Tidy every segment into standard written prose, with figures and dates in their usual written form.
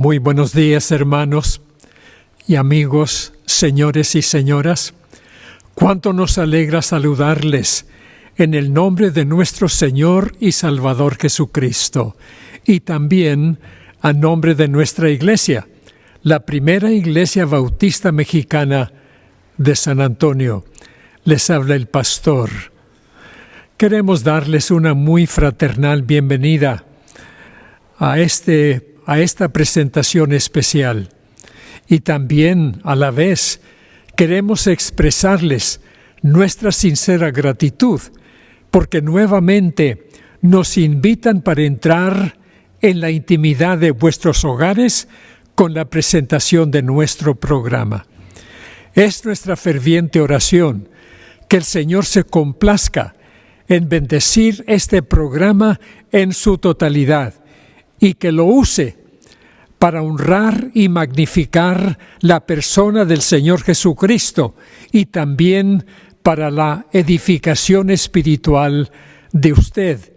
Muy buenos días, hermanos y amigos, señores y señoras. Cuánto nos alegra saludarles en el nombre de nuestro Señor y Salvador Jesucristo, y también a nombre de nuestra iglesia, la primera iglesia bautista mexicana de San Antonio. Les habla el pastor. Queremos darles una muy fraternal bienvenida a esta presentación especial. Y también, a la vez, queremos expresarles nuestra sincera gratitud, porque nuevamente nos invitan para entrar en la intimidad de vuestros hogares con la presentación de nuestro programa. Es nuestra ferviente oración que el Señor se complazca en bendecir este programa en su totalidad y que lo use para honrar y magnificar la persona del Señor Jesucristo y también para la edificación espiritual de usted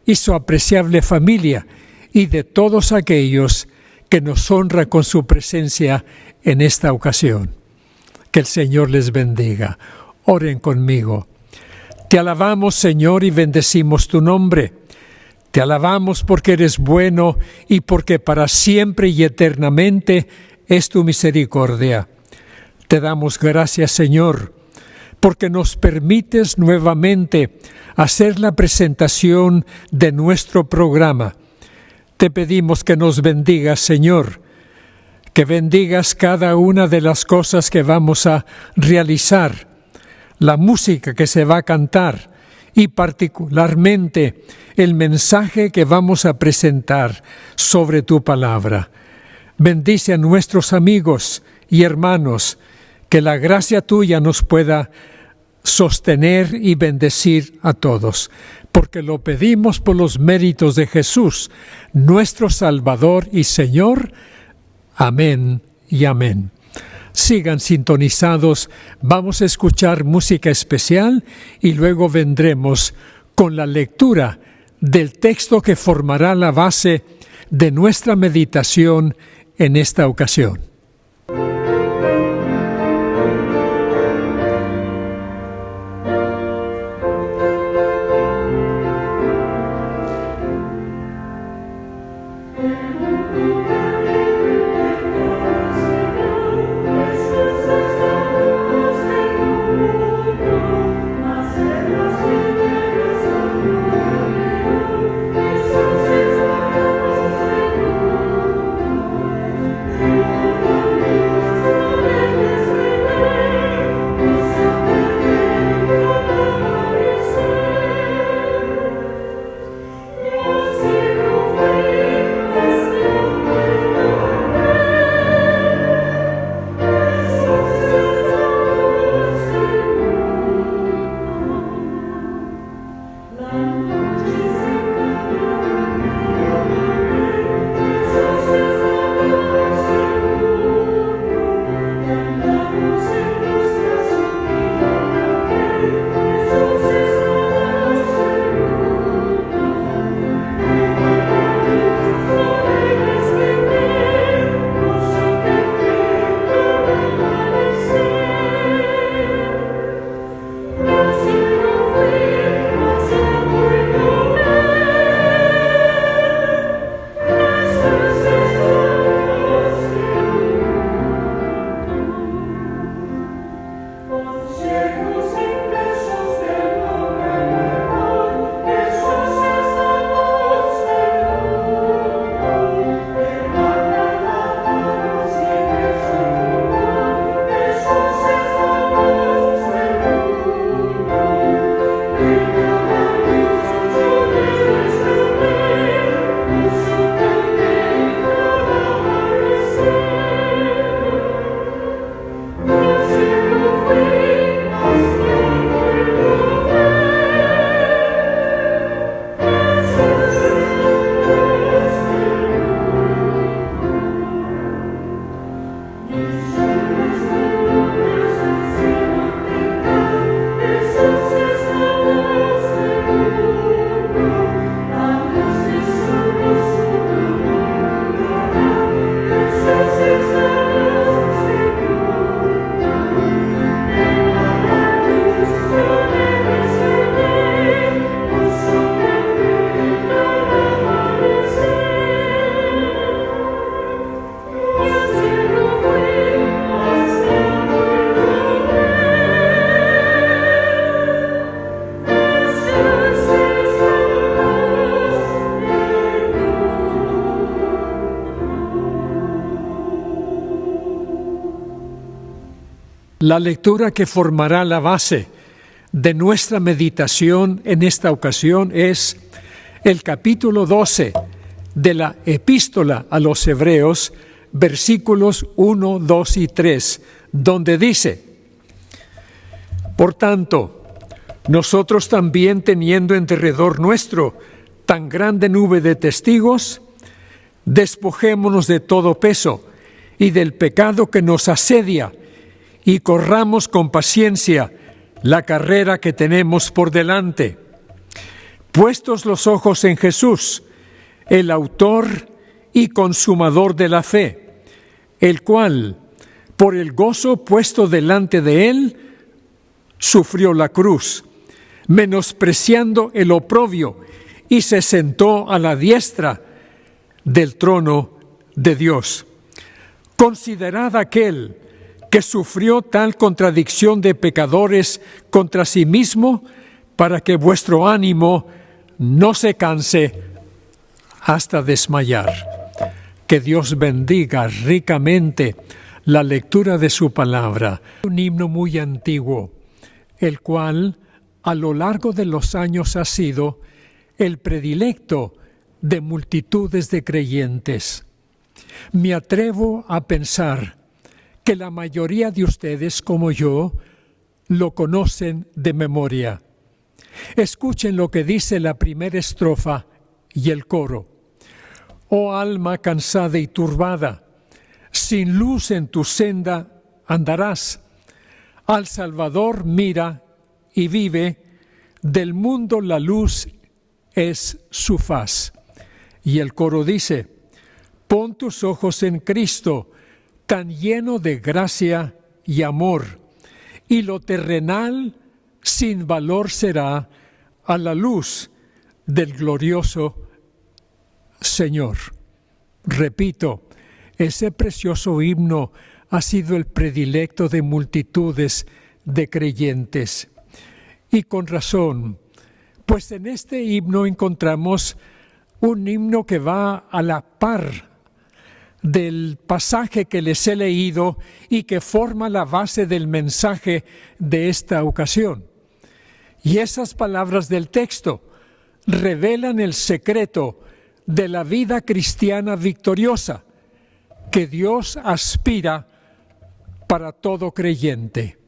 y su apreciable familia y de todos aquellos que nos honra con su presencia en esta ocasión. Que el Señor les bendiga. Oren conmigo. Te alabamos, Señor, y bendecimos tu nombre. Te alabamos porque eres bueno y porque para siempre y eternamente es tu misericordia. Te damos gracias, Señor, porque nos permites nuevamente hacer la presentación de nuestro programa. Te pedimos que nos bendigas, Señor, que bendigas cada una de las cosas que vamos a realizar, la música que se va a cantar y particularmente el mensaje que vamos a presentar sobre tu palabra. Bendice a nuestros amigos y hermanos, que la gracia tuya nos pueda sostener y bendecir a todos, porque lo pedimos por los méritos de Jesús, nuestro Salvador y Señor. Amén y amén. Sigan sintonizados, vamos a escuchar música especial y luego vendremos con la lectura del texto que formará la base de nuestra meditación en esta ocasión. La lectura que formará la base de nuestra meditación en esta ocasión es el capítulo 12 de la Epístola a los Hebreos, versículos 1, 2 y 3, donde dice: Por tanto, nosotros también, teniendo en derredor nuestro tan grande nube de testigos, despojémonos de todo peso y del pecado que nos asedia, y corramos con paciencia la carrera que tenemos por delante, puestos los ojos en Jesús, el autor y consumador de la fe, el cual, por el gozo puesto delante de él, sufrió la cruz, menospreciando el oprobio, y se sentó a la diestra del trono de Dios. Considerad aquel que sufrió tal contradicción de pecadores contra sí mismo, para que vuestro ánimo no se canse hasta desmayar. Que Dios bendiga ricamente la lectura de su palabra. Un himno muy antiguo, el cual a lo largo de los años ha sido el predilecto de multitudes de creyentes. Me atrevo a pensar que la mayoría de ustedes, como yo, lo conocen de memoria. Escuchen lo que dice la primera estrofa y el coro. Oh alma cansada y turbada, sin luz en tu senda andarás. Al Salvador mira y vive, del mundo la luz es su faz. Y el coro dice: pon tus ojos en Cristo, tan lleno de gracia y amor, y lo terrenal sin valor será a la luz del glorioso Señor. Repito, ese precioso himno ha sido el predilecto de multitudes de creyentes. Y con razón, pues en este himno encontramos un himno que va a la par del pasaje que les he leído y que forma la base del mensaje de esta ocasión. Y esas palabras del texto revelan el secreto de la vida cristiana victoriosa que Dios aspira para todo creyente.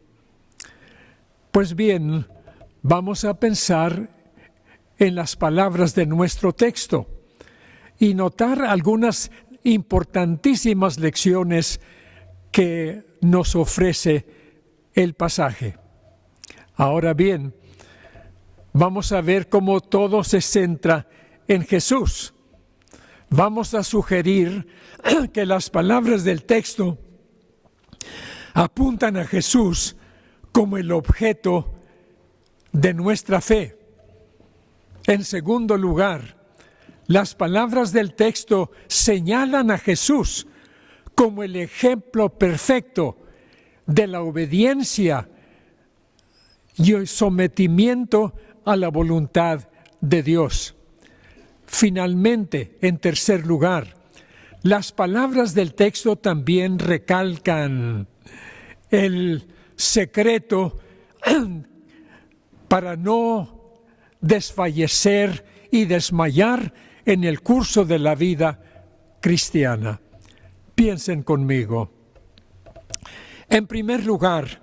Pues bien, vamos a pensar en las palabras de nuestro texto y notar algunas importantísimas lecciones que nos ofrece el pasaje. Ahora bien, vamos a ver cómo todo se centra en Jesús. Vamos a sugerir que las palabras del texto apuntan a Jesús como el objeto de nuestra fe. En segundo lugar, las palabras del texto señalan a Jesús como el ejemplo perfecto de la obediencia y el sometimiento a la voluntad de Dios. Finalmente, en tercer lugar, las palabras del texto también recalcan el secreto para no desfallecer y desmayar en el curso de la vida cristiana. Piensen conmigo. En primer lugar,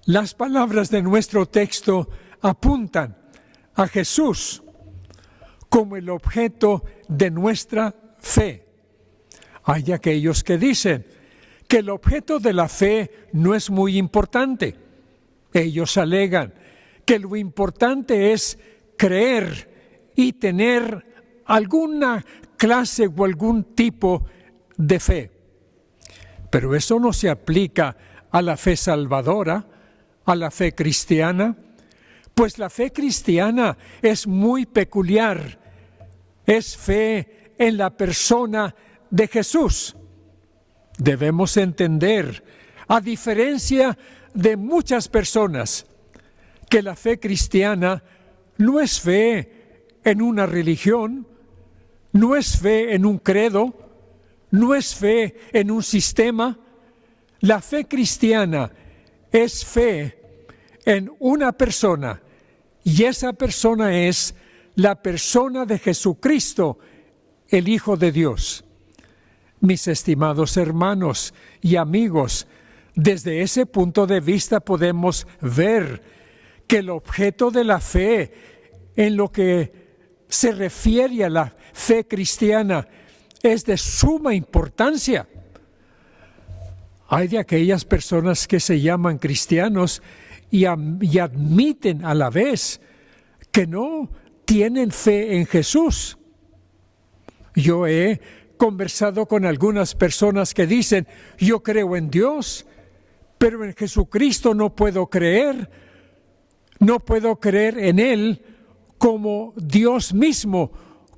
las palabras de nuestro texto apuntan a Jesús como el objeto de nuestra fe. Hay aquellos que dicen que el objeto de la fe no es muy importante. Ellos alegan que lo importante es creer y tener alguna clase o algún tipo de fe. Pero eso no se aplica a la fe salvadora, a la fe cristiana, pues la fe cristiana es muy peculiar. Es fe en la persona de Jesús. Debemos entender, a diferencia de muchas personas, que la fe cristiana no es fe en una religión, no es fe en un credo, no es fe en un sistema. La fe cristiana es fe en una persona, y esa persona es la persona de Jesucristo, el Hijo de Dios. Mis estimados hermanos y amigos, desde ese punto de vista podemos ver que el objeto de la fe, en lo que se refiere a la fe cristiana, es de suma importancia. Hay de aquellas personas que se llaman cristianos y admiten a la vez que no tienen fe en Jesús. Yo he conversado con algunas personas que dicen, yo creo en Dios, pero en Jesucristo no puedo creer en Él como Dios mismo,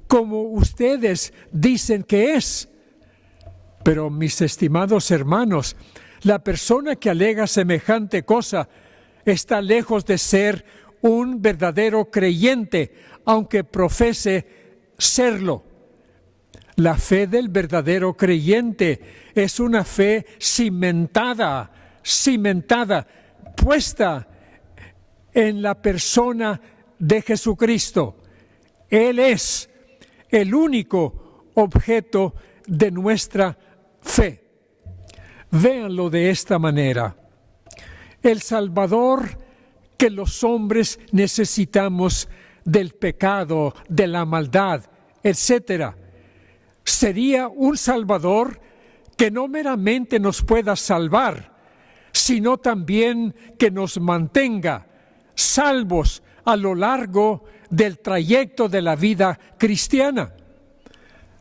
como ustedes dicen que es. Pero mis estimados hermanos, la persona que alega semejante cosa está lejos de ser un verdadero creyente, aunque profese serlo. La fe del verdadero creyente es una fe cimentada, puesta en la persona de Jesucristo. Él es el único objeto de nuestra fe. Véanlo de esta manera. El Salvador que los hombres necesitamos del pecado, de la maldad, etc., sería un Salvador que no meramente nos pueda salvar, sino también que nos mantenga salvos a lo largo del trayecto de la vida cristiana.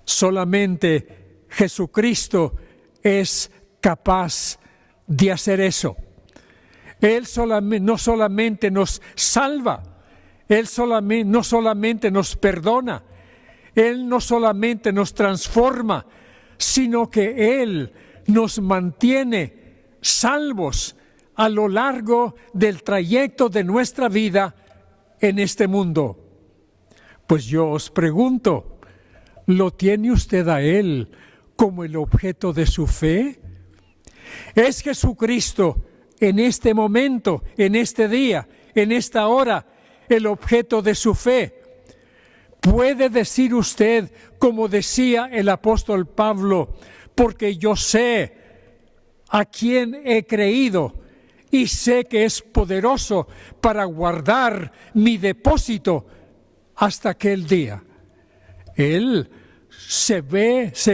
Solamente Jesucristo es capaz de hacer eso. Él no solamente nos salva, Él no solamente nos perdona, Él no solamente nos transforma, sino que Él nos mantiene salvos a lo largo del trayecto de nuestra vida en este mundo. Pues yo os pregunto, ¿lo tiene usted a Él como el objeto de su fe? ¿Es Jesucristo en este momento, en este día, en esta hora, el objeto de su fe? ¿Puede decir usted, como decía el apóstol Pablo, porque yo sé a quién he creído y sé que es poderoso para guardar mi depósito hasta aquel día? Él se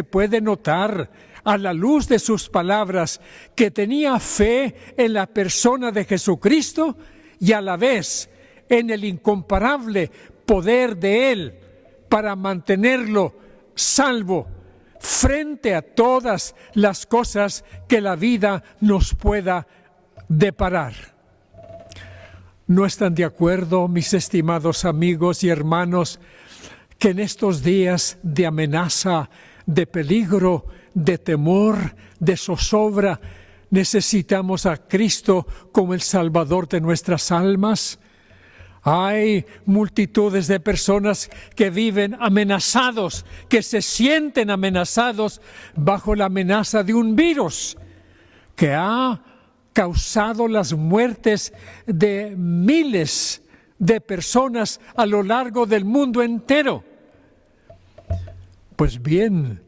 puede notar a la luz de sus palabras que tenía fe en la persona de Jesucristo y a la vez en el incomparable poder de Él para mantenerlo salvo frente a todas las cosas que la vida nos pueda deparar. ¿No están de acuerdo, mis estimados amigos y hermanos, que en estos días de amenaza, de peligro, de temor, de zozobra, necesitamos a Cristo como el Salvador de nuestras almas? Hay multitudes de personas que viven amenazados, que se sienten amenazados bajo la amenaza de un virus que ha causado las muertes de miles de personas a lo largo del mundo entero. Pues bien,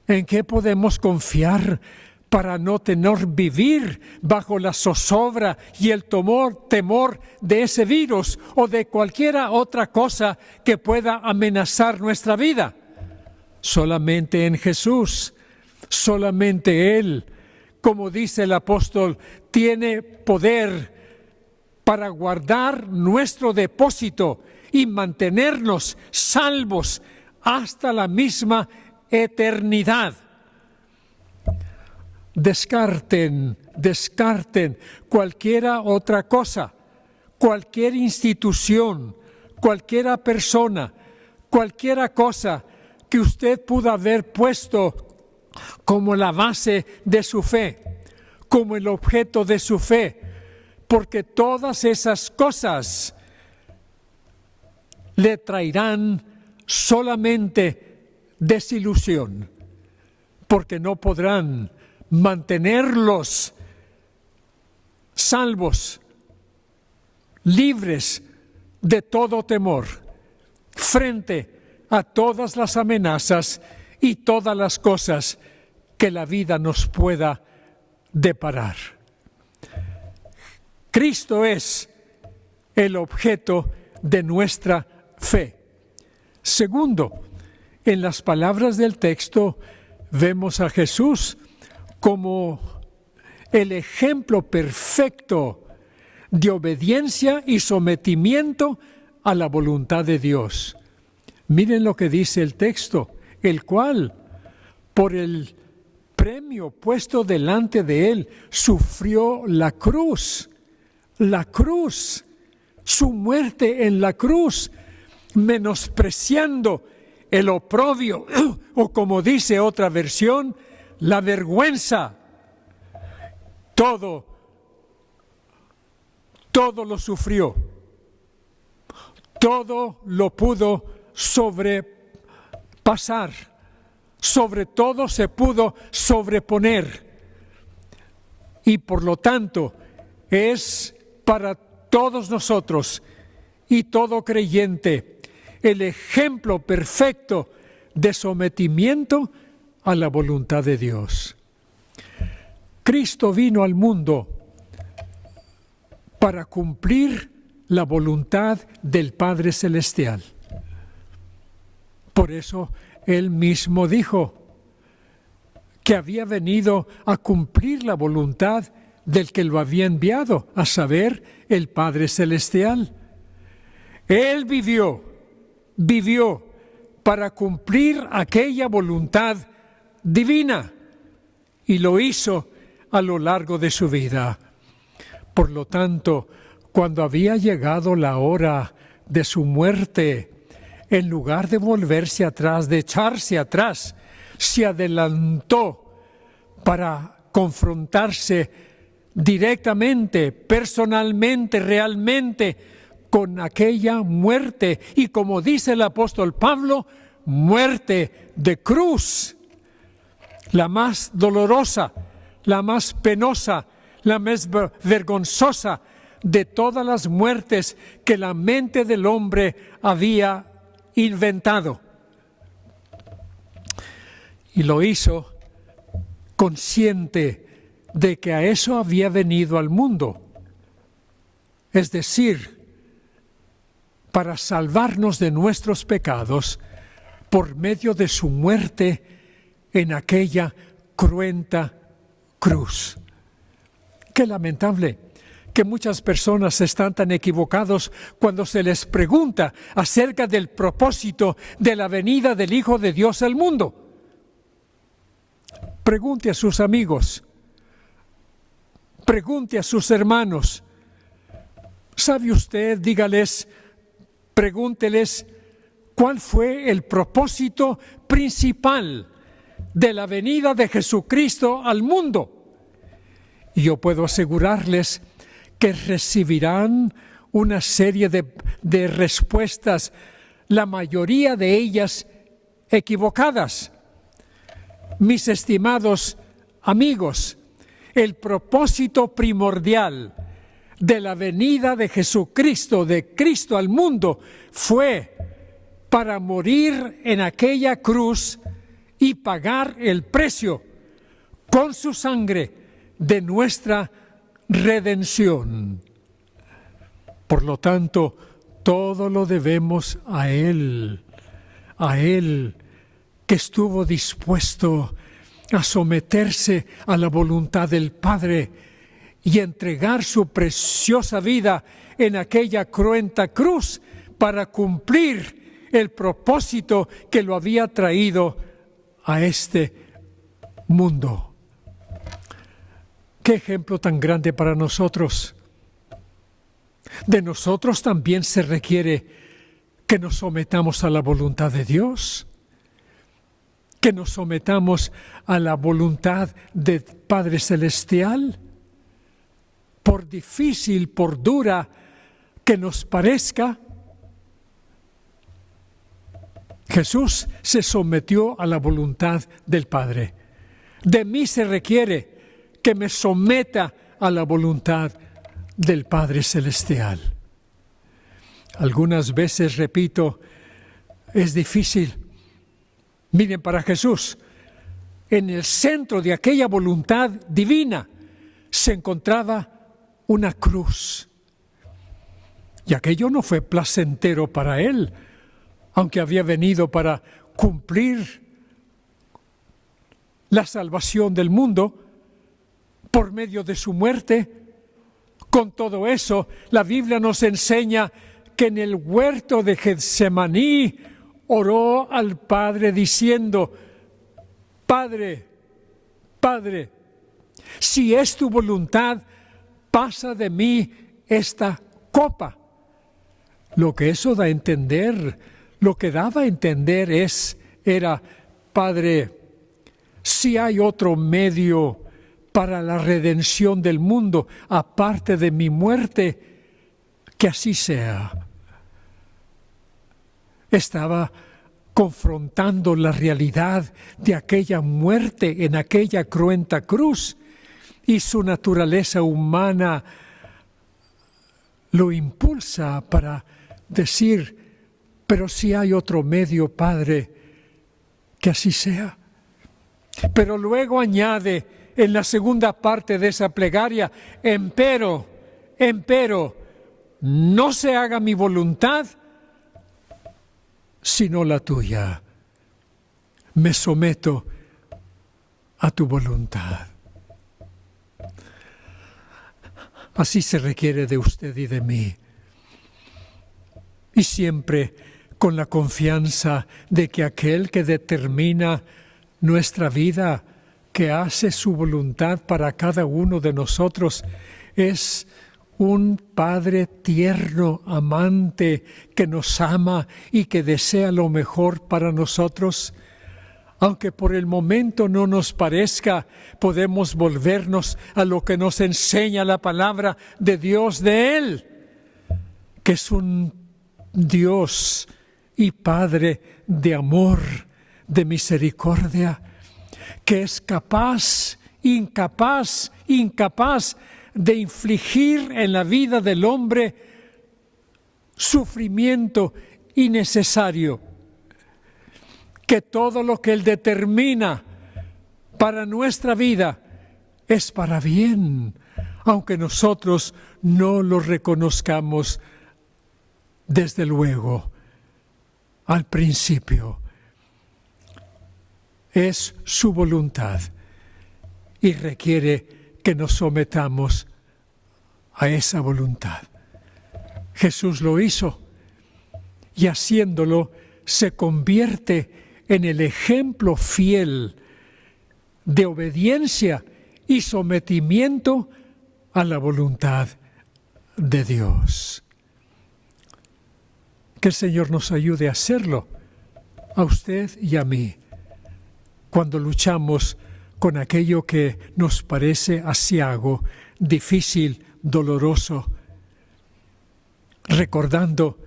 ¿en qué podemos confiar para no vivir bajo la zozobra y el temor de ese virus o de cualquier otra cosa que pueda amenazar nuestra vida? Solamente en Jesús, solamente Él, como dice el apóstol, tiene poder para guardar nuestro depósito y mantenernos salvos hasta la misma eternidad. Descarten cualquiera otra cosa, cualquier institución, cualquiera persona, cualquiera cosa que usted pudo haber puesto como la base de su fe, como el objeto de su fe, porque todas esas cosas le traerán solamente desilusión, porque no podrán mantenerlos salvos, libres de todo temor, frente a todas las amenazas y todas las cosas que la vida nos pueda deparar. Cristo es el objeto de nuestra fe. Segundo, en las palabras del texto vemos a Jesús como el ejemplo perfecto de obediencia y sometimiento a la voluntad de Dios. Miren lo que dice el texto, el cual, por el premio puesto delante de él, sufrió la cruz, su muerte en la cruz, menospreciando el oprobio, o como dice otra versión, la vergüenza. Todo lo sufrió, todo lo pudo sobrepasar, sobre todo se pudo sobreponer, y por lo tanto es para todos nosotros y todo creyente el ejemplo perfecto de sometimiento a la voluntad de Dios. Cristo vino al mundo para cumplir la voluntad del Padre Celestial. Por eso Él mismo dijo que había venido a cumplir la voluntad del que lo había enviado, a saber, el Padre Celestial. Él vivió para cumplir aquella voluntad divina y lo hizo a lo largo de su vida. Por lo tanto, cuando había llegado la hora de su muerte, en lugar de volverse atrás, de echarse atrás, se adelantó para confrontarse directamente, personalmente, realmente, con aquella muerte, y como dice el apóstol Pablo, muerte de cruz, la más dolorosa, la más penosa, la más vergonzosa de todas las muertes que la mente del hombre había inventado. Y lo hizo consciente de que a eso había venido al mundo, es decir, para salvarnos de nuestros pecados por medio de su muerte en aquella cruenta cruz. Qué lamentable que muchas personas están tan equivocados cuando se les pregunta acerca del propósito de la venida del Hijo de Dios al mundo. Pregunte a sus amigos, pregunte a sus hermanos. ¿Sabe usted? Dígales, pregúnteles, ¿cuál fue el propósito principal de la venida de Jesucristo al mundo? Y yo puedo asegurarles que recibirán una serie de respuestas, la mayoría de ellas equivocadas. Mis estimados amigos, el propósito primordial de la venida de Jesucristo, de Cristo al mundo, fue para morir en aquella cruz y pagar el precio con su sangre de nuestra redención. Por lo tanto, todo lo debemos a Él que estuvo dispuesto a someterse a la voluntad del Padre y entregar su preciosa vida en aquella cruenta cruz para cumplir el propósito que lo había traído a este mundo. ¡Qué ejemplo tan grande para nosotros! De nosotros también se requiere que nos sometamos a la voluntad de Dios, que nos sometamos a la voluntad del Padre Celestial, por difícil, por dura que nos parezca. Jesús se sometió a la voluntad del Padre. De mí se requiere que me someta a la voluntad del Padre Celestial. Algunas veces, repito, es difícil. Miren, para Jesús, en el centro de aquella voluntad divina se encontraba una cruz. Y aquello no fue placentero para él, aunque había venido para cumplir la salvación del mundo por medio de su muerte. Con todo eso, la Biblia nos enseña que en el huerto de Getsemaní oró al Padre diciendo: Padre, Padre, si es tu voluntad, pasa de mí esta copa. Lo que eso da a entender, lo que daba a entender era: Padre, si hay otro medio para la redención del mundo, aparte de mi muerte, que así sea. Estaba confrontando la realidad de aquella muerte en aquella cruenta cruz, y su naturaleza humana lo impulsa para decir: pero si hay otro medio, Padre, que así sea. Pero luego añade en la segunda parte de esa plegaria: empero, no se haga mi voluntad, sino la tuya. Me someto a tu voluntad. Así se requiere de usted y de mí. Y siempre con la confianza de que aquel que determina nuestra vida, que hace su voluntad para cada uno de nosotros, es un Padre tierno, amante, que nos ama y que desea lo mejor para nosotros. Aunque por el momento no nos parezca, podemos volvernos a lo que nos enseña la palabra de Dios de Él, que es un Dios y Padre de amor, de misericordia, que es incapaz de infligir en la vida del hombre sufrimiento innecesario, que todo lo que Él determina para nuestra vida es para bien, aunque nosotros no lo reconozcamos desde luego al principio. Es su voluntad y requiere que nos sometamos a esa voluntad. Jesús lo hizo y haciéndolo se convierte en el ejemplo fiel de obediencia y sometimiento a la voluntad de Dios. Que el Señor nos ayude a hacerlo, a usted y a mí, cuando luchamos con aquello que nos parece aciago, difícil, doloroso, recordando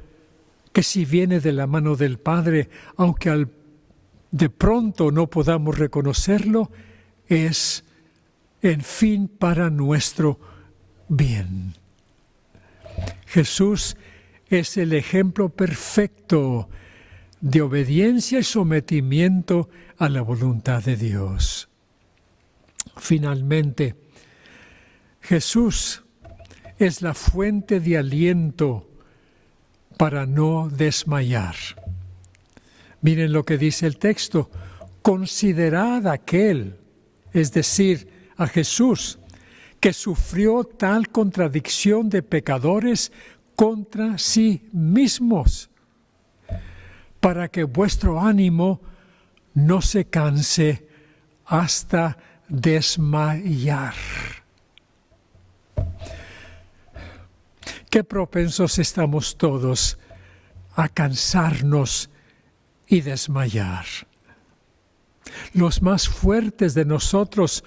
que si viene de la mano del Padre, aunque de pronto no podamos reconocerlo, es en fin para nuestro bien. Jesús es el ejemplo perfecto de obediencia y sometimiento a la voluntad de Dios. Finalmente, Jesús es la fuente de aliento para no desmayar. Miren lo que dice el texto: considerad aquel, es decir, a Jesús, que sufrió tal contradicción de pecadores contra sí mismos, para que vuestro ánimo no se canse hasta desmayar. Qué propensos estamos todos a cansarnos y desmayar. Los más fuertes de nosotros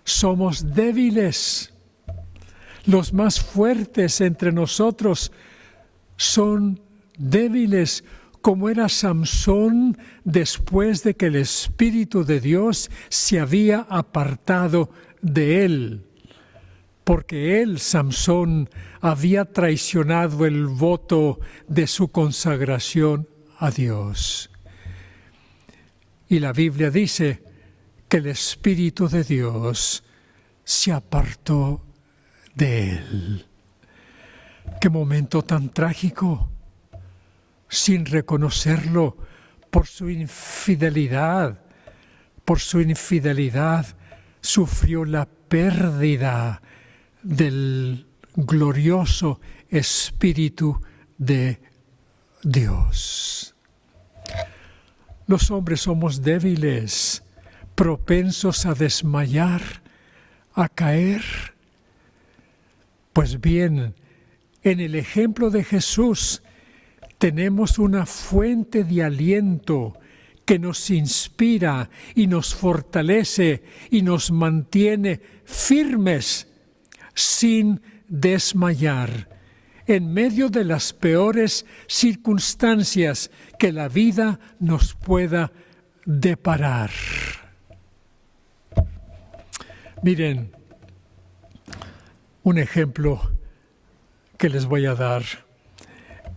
somos débiles. Los más fuertes entre nosotros son débiles, como era Samsón después de que el Espíritu de Dios se había apartado de él. porque él, Samsón, había traicionado el voto de su consagración a Dios. Y la Biblia dice que el Espíritu de Dios se apartó de él. ¡Qué momento tan trágico! Sin reconocerlo, por su infidelidad, sufrió la pérdida del glorioso Espíritu de Dios. Los hombres somos débiles, propensos a desmayar, a caer. Pues bien, en el ejemplo de Jesús tenemos una fuente de aliento que nos inspira y nos fortalece y nos mantiene firmes sin desmayar en medio de las peores circunstancias que la vida nos pueda deparar. Miren, un ejemplo que les voy a dar.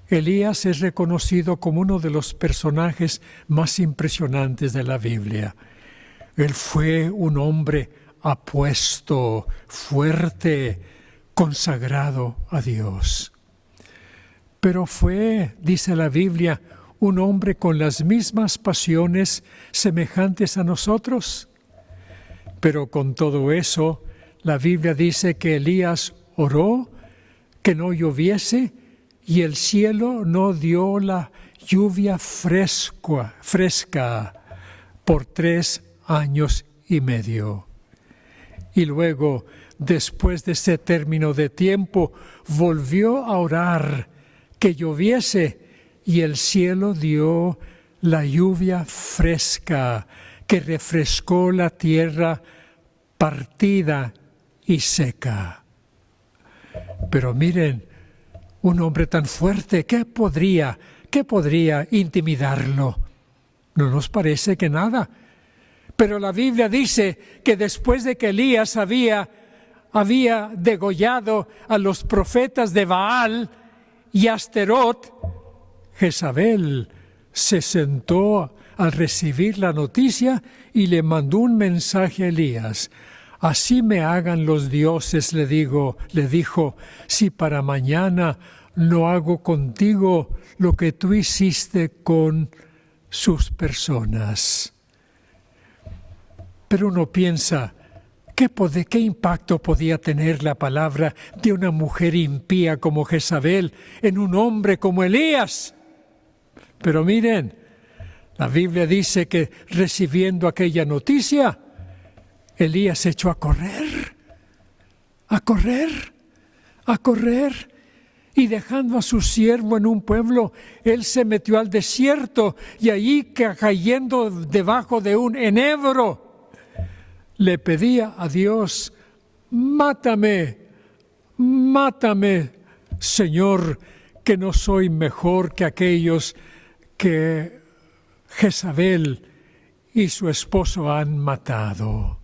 Elías es reconocido como uno de los personajes más impresionantes de la Biblia. Él fue un hombre apuesto, fuerte, consagrado a Dios. Pero fue, dice la Biblia, un hombre con las mismas pasiones semejantes a nosotros. Pero con todo eso, la Biblia dice que Elías oró que no lloviese y el cielo no dio la lluvia fresca por 3 años y medio. Y luego, después de ese término de tiempo, volvió a orar que lloviese y el cielo dio la lluvia fresca que refrescó la tierra partida y seca. Pero miren, un hombre tan fuerte, ¿qué podría intimidarlo? ¿No nos parece que nada? Pero la Biblia dice que después de que Elías había degollado a los profetas de Baal y Asterot, Jezabel se sentó al recibir la noticia y le mandó un mensaje a Elías. Así me hagan los dioses, le dijo, si para mañana no hago contigo lo que tú hiciste con sus personas. Pero uno piensa, ¿qué impacto podía tener la palabra de una mujer impía como Jezabel en un hombre como Elías? Pero miren, la Biblia dice que recibiendo aquella noticia, Elías se echó a correr, y dejando a su siervo en un pueblo, él se metió al desierto y allí cayendo debajo de un enebro, le pedía a Dios, mátame, Señor, que no soy mejor que aquellos que Jezabel y su esposo han matado.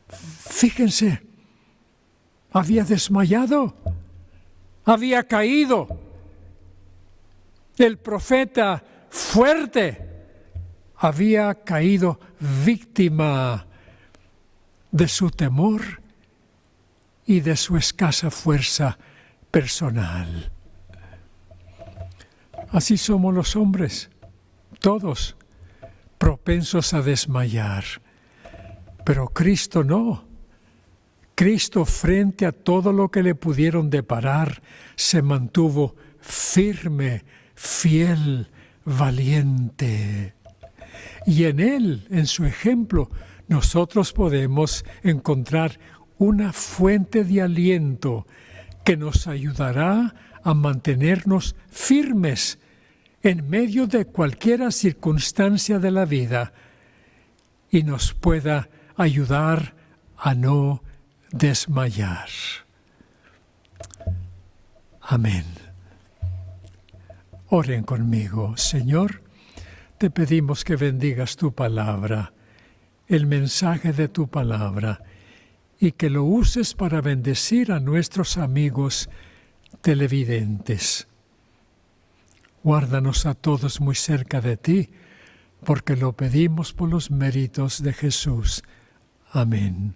Fíjense, había desmayado, había caído. El profeta fuerte había caído víctima de su temor y de su escasa fuerza personal. Así somos los hombres, todos propensos a desmayar. Pero Cristo no. Cristo, frente a todo lo que le pudieron deparar, se mantuvo firme, fiel, valiente. Y en Él, en su ejemplo, nosotros podemos encontrar una fuente de aliento que nos ayudará a mantenernos firmes en medio de cualquier circunstancia de la vida y nos pueda ayudar a no desmayar. Amén. Oren conmigo. Señor, te pedimos que bendigas tu palabra, el mensaje de tu palabra, y que lo uses para bendecir a nuestros amigos televidentes. Guárdanos a todos muy cerca de ti, porque lo pedimos por los méritos de Jesús. Amén.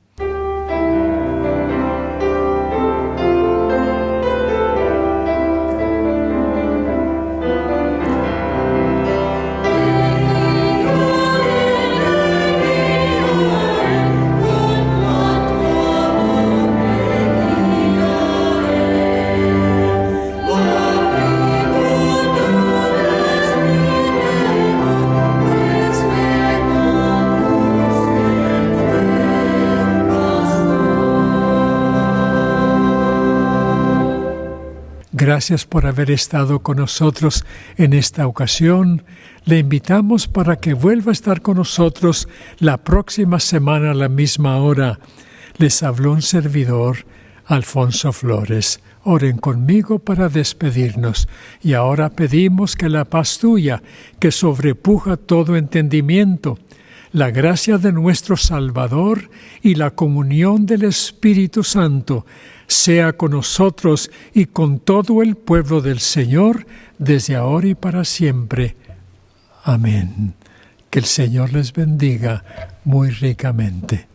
Gracias por haber estado con nosotros en esta ocasión. Le invitamos para que vuelva a estar con nosotros la próxima semana a la misma hora. Les habló un servidor, Alfonso Flores. Oren conmigo para despedirnos. Y ahora pedimos que la paz tuya, que sobrepuja todo entendimiento, la gracia de nuestro Salvador y la comunión del Espíritu Santo sea con nosotros y con todo el pueblo del Señor, desde ahora y para siempre. Amén. Que el Señor les bendiga muy ricamente.